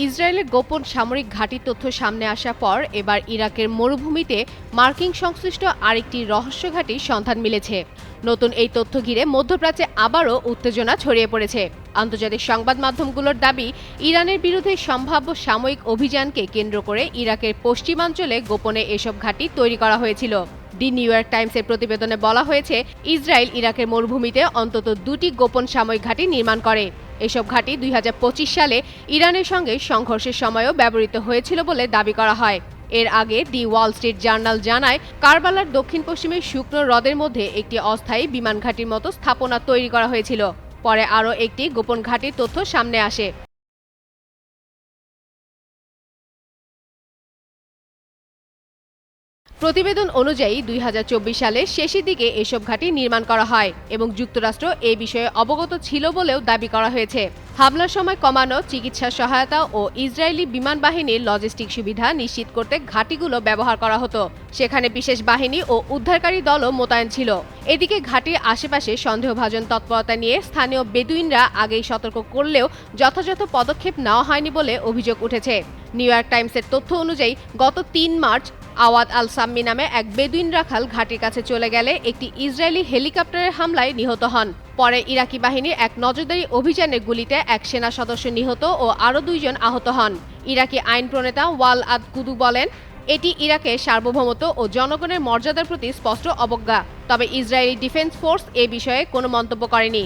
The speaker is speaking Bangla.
ইসরায়েলের গোপন সামরিক ঘাঁটির তথ্য সামনে আসার পর এবার ইরাকের মরুভূমিতে মার্কিন সংশ্লিষ্ট আরেকটি রহস্য ঘাঁটির সন্ধান মিলেছে। নতুন এই তথ্য ঘিরে মধ্যপ্রাচ্যে আবারও উত্তেজনা ছড়িয়ে পড়েছে। আন্তর্জাতিক সংবাদ মাধ্যমগুলোর দাবি, ইরানের বিরুদ্ধে সম্ভাব্য সাময়িক অভিযানকে কেন্দ্র করে ইরাকের পশ্চিমাঞ্চলে গোপনে এসব ঘাঁটি তৈরি করা হয়েছিল। দি নিউ ইয়র্ক টাইমসের প্রতিবেদনে বলা হয়েছে, ইসরায়েল ইরাকের মরুভূমিতে অন্তত 2টি গোপন সামরিক ঘাঁটি নির্মাণ করে। এসব ঘাঁটি 2025 সালে ইরানের সঙ্গে সংঘর্ষের সময়ও ব্যবহৃত হয়েছিল বলে দাবি করা হয়। এর আগে দি ওয়াল স্ট্রিট জার্নাল জানায়, কারবালার দক্ষিণ পশ্চিমে শুকনো হ্রদের মধ্যে একটি অস্থায়ী বিমান ঘাঁটির মতো স্থাপনা তৈরি করা হয়েছিল। পরে আরও একটি গোপন ঘাঁটির তথ্য সামনে আসে। প্রতিবেদন অনুযায়ী 2024 সালের শেষের দিকে এসব ঘাঁটি নির্মাণ করা হয় এবং যুক্তরাষ্ট্র এ বিষয়ে অবগত ছিল বলেও দাবি করা হয়েছে। হামলার সময় কমানো, চিকিৎসা সহায়তা ও ইসরায়েলি বিমান বাহিনীর লজিস্টিক সুবিধা নিশ্চিত করতে ঘাঁটিগুলো ব্যবহার করা হতো। সেখানে বিশেষ বাহিনী ও উদ্ধারকারী দলও মোতায়েন ছিল। এদিকে ঘাঁটির আশেপাশে সন্দেহভাজন তৎপরতা নিয়ে স্থানীয় বেদুইনরা আগেই সতর্ক করলেও যথাযথ পদক্ষেপ নেওয়া হয়নি বলে অভিযোগ উঠেছে। নিউ ইয়র্ক টাইমসের তথ্য অনুযায়ী গত 3 মার্চ আওয়াদ আল সাম্মি নামে এক বেদুইন রাখাল ঘাঁটির কাছে চলে গেলে একটি ইসরায়েলি হেলিকপ্টারের হামলায় নিহত হন। পরে ইরাকি বাহিনীর এক নজরদারি অভিযানের গুলিতে এক সেনা সদস্য নিহত ও আরও 2 জন আহত হন। ইরাকি আইন প্রণেতা ওয়াল আদ কুদু বলেন, এটি ইরাকের সার্বভৌমত্ব ও জনগণের মর্যাদার প্রতি স্পষ্ট অবজ্ঞা। তবে ইসরায়েলি ডিফেন্স ফোর্স এ বিষয়ে কোনো মন্তব্য করেনি।